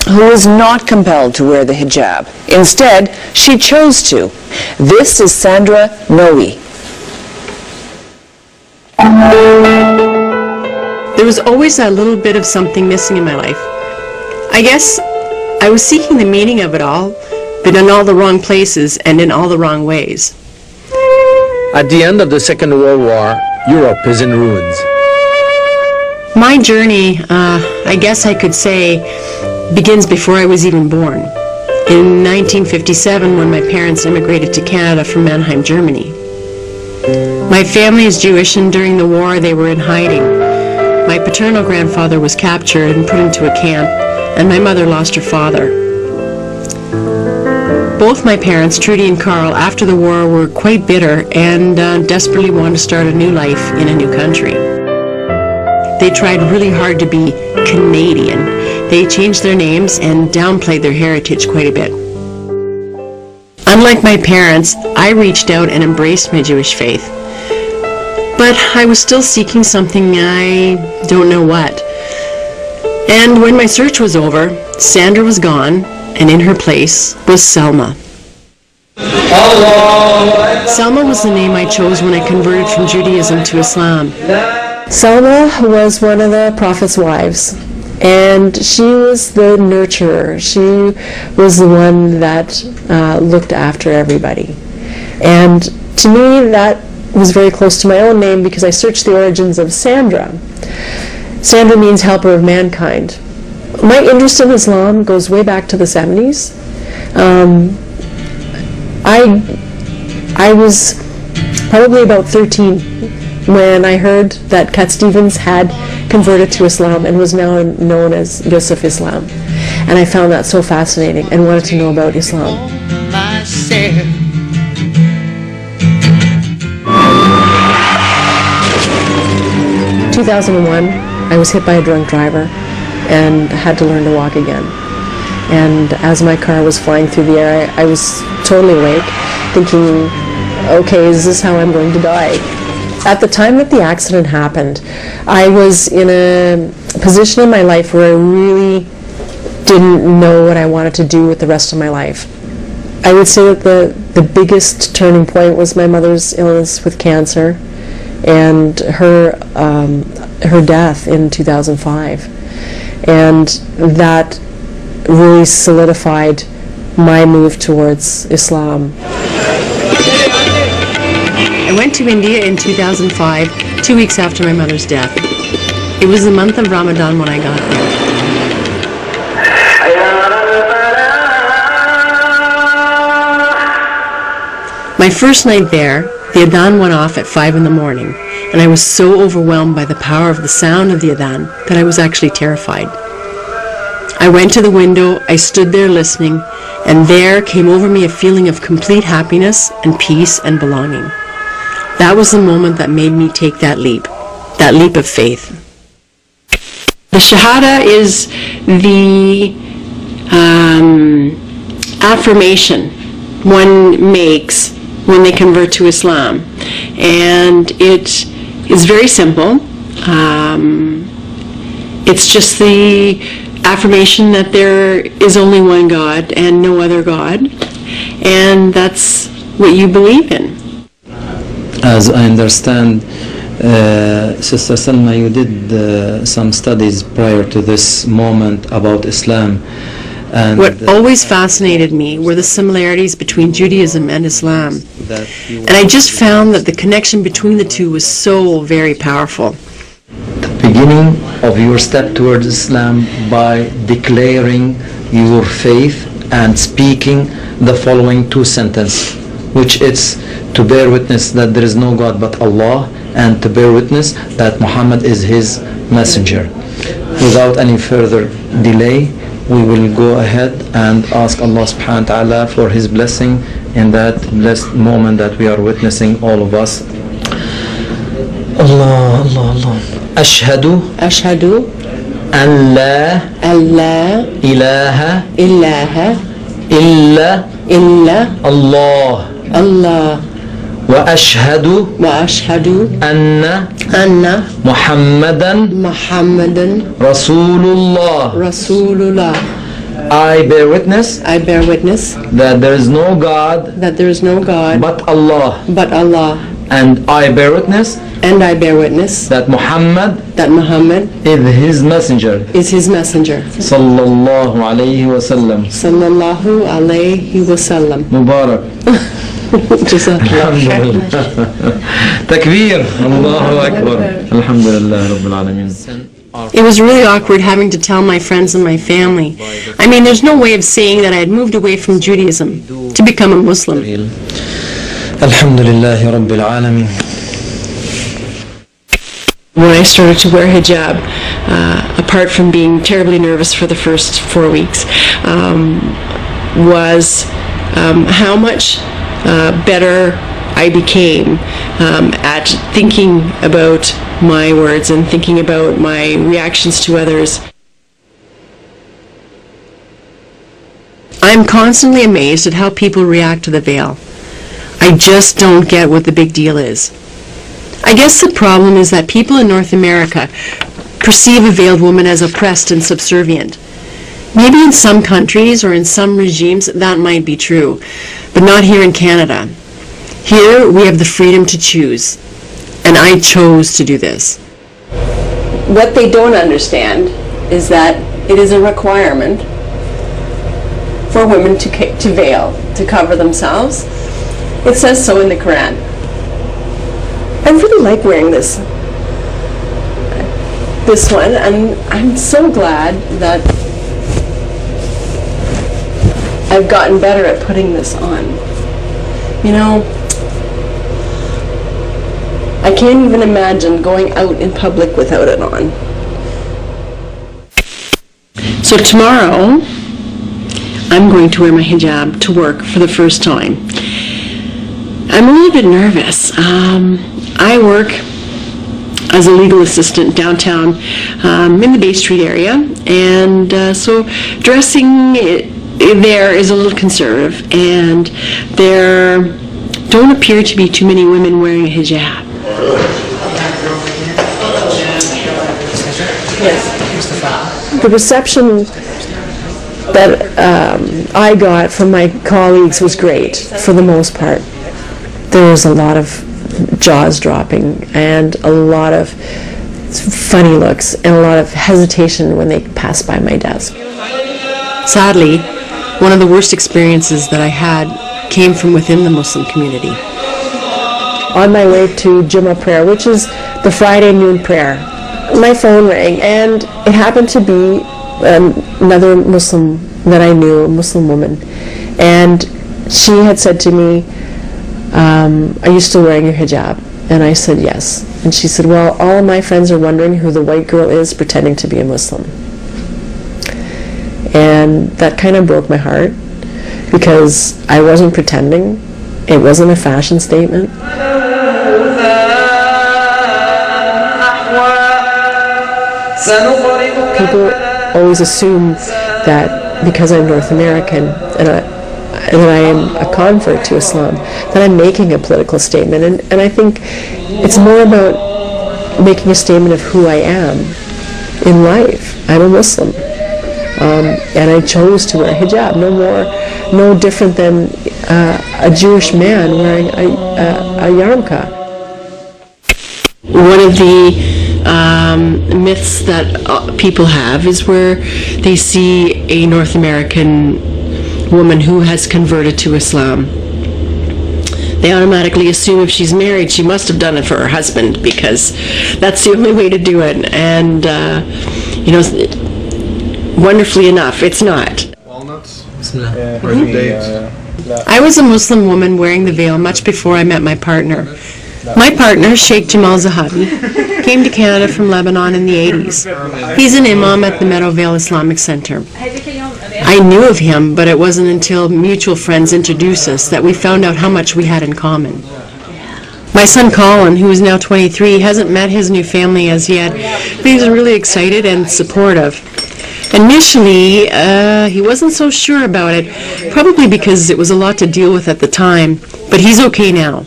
who was not compelled to wear the hijab. Instead, she chose to. This is Sandra Noe. There was always a little bit of something missing in my life. I guess I was seeking the meaning of it all, but in all the wrong places and in all the wrong ways. At the end of the Second World War, Europe is in ruins. My journey, I guess I could say, begins before I was even born. In 1957, when my parents immigrated to Canada from Mannheim, Germany. My family is Jewish, and during the war they were in hiding. My paternal grandfather was captured and put into a camp, and my mother lost her father. Both my parents, Trudy and Carl, after the war were quite bitter and desperately wanted to start a new life in a new country. They tried really hard to be Canadian. They changed their names and downplayed their heritage quite a bit. Unlike my parents, I reached out and embraced my Jewish faith. But I was still seeking something, I don't know what. And when my search was over, Sandra was gone, and in her place was Selma. Selma was the name I chose when I converted from Judaism to Islam. Selma was one of the Prophet's wives, and she was the nurturer. She was the one that looked after everybody. And to me, that was very close to my own name because I searched the origins of Sandra. Sandra means helper of mankind. My interest in Islam goes way back to the 70s. I was probably about 13 when I heard that Cat Stevens had converted to Islam and was now known as Yusuf Islam. And I found that so fascinating and wanted to know about Islam. 2001, I was hit by a drunk driver and had to learn to walk again. And as my car was flying through the air, I was totally awake, thinking, okay, is this how I'm going to die? At the time that the accident happened, I was in a position in my life where I really didn't know what I wanted to do with the rest of my life. I would say that the biggest turning point was my mother's illness with cancer and her death in 2005. And that really solidified my move towards Islam. I went to India in 2005, 2 weeks after my mother's death. It was the month of Ramadan when I got there. My first night there, the adhan went off at 5 in the morning, and I was so overwhelmed by the power of the sound of the adhan that I was actually terrified. I went to the window, I stood there listening, and there came over me a feeling of complete happiness and peace and belonging. That was the moment that made me take that leap of faith. The Shahada is the affirmation one makes when they convert to Islam. And it is very simple. It's just the affirmation that there is only one God and no other God. And that's what you believe in. As I understand, Sister Salma, you did some studies prior to this moment about Islam. And what always fascinated me were the similarities between Judaism and Islam. And I just found that the connection between the two was so very powerful. The beginning of your step towards Islam by declaring your faith and speaking the following two sentences, which is to bear witness that there is no God but Allah, and to bear witness that Muhammad is his messenger. Without any further delay, we will go ahead and ask Allah subhanahu wa ta'ala for his blessing in that blessed moment that we are witnessing, all of us. Allah, Allah, Allah. Ashhadu an la ilaha illa Allah wa ashhadu anna Muhammadan Rasulullah. I bear witness I bear witness that there is no God that there is no God but Allah, but Allah, and I bear witness and I bear witness that Muhammad that Muhammad is his messenger. is his messenger. Sallallahu alayhi wa sallam. Sallallahu alayhi wa sallam. Mubarak. Alhamdulillah. Takbir. Allahu Akbar. Alhamdulillah Rabbil Alameen. It was really awkward having to tell my friends and my family. I mean, there's no way of saying that I had moved away from Judaism to become a Muslim. Alhamdulillah Rabbil Alameen. When I started to wear hijab, apart from being terribly nervous for the first 4 weeks, was how much better I became at thinking about my words and thinking about my reactions to others. I'm constantly amazed at how people react to the veil. I just don't get what the big deal is. I guess the problem is that people in North America perceive a veiled woman as oppressed and subservient. Maybe in some countries or in some regimes that might be true, but not here in Canada. Here we have the freedom to choose, and I chose to do this. What they don't understand is that it is a requirement for women to veil, to cover themselves. It says so in the Qur'an. I really like wearing this one, and I'm so glad that I've gotten better at putting this on. You know, I can't even imagine going out in public without it on. So tomorrow, I'm going to wear my hijab to work for the first time. I'm a little bit nervous. I work as a legal assistant downtown in the Bay Street area, and so dressing there is a little conservative, and there don't appear to be too many women wearing a hijab. Yes. The reception that I got from my colleagues was great for the most part. There was a lot of jaws dropping and a lot of funny looks and a lot of hesitation when they passed by my desk. Sadly, one of the worst experiences that I had came from within the Muslim community. On my way to Jummah prayer, which is the Friday noon prayer, my phone rang, and it happened to be another Muslim that I knew, a Muslim woman, and she had said to me, are you still wearing your hijab? And I said yes. And she said, well, all of my friends are wondering who the white girl is pretending to be a Muslim. And that kind of broke my heart, because I wasn't pretending. It wasn't a fashion statement. People always assume that because I'm North American and that I am a convert to Islam, that I'm making a political statement. And I think it's more about making a statement of who I am in life. I'm a Muslim. And I chose to wear hijab, no different than a Jewish man wearing a yarmulke. One of the myths that people have is where they see a North American woman who has converted to Islam. They automatically assume if she's married, she must have done it for her husband, because that's the only way to do it. And, you know, wonderfully enough, it's not. Walnuts? Dates? I was a Muslim woman wearing the veil much before I met my partner. My partner, Sheikh Jamal Zahabi, came to Canada from Lebanon in the 80s. He's an imam at the Meadowvale Islamic Center. I knew of him, but it wasn't until mutual friends introduced us that we found out how much we had in common. My son Colin, who is now 23, hasn't met his new family as yet, but he's really excited and supportive. Initially, he wasn't so sure about it, probably because it was a lot to deal with at the time, but he's okay now.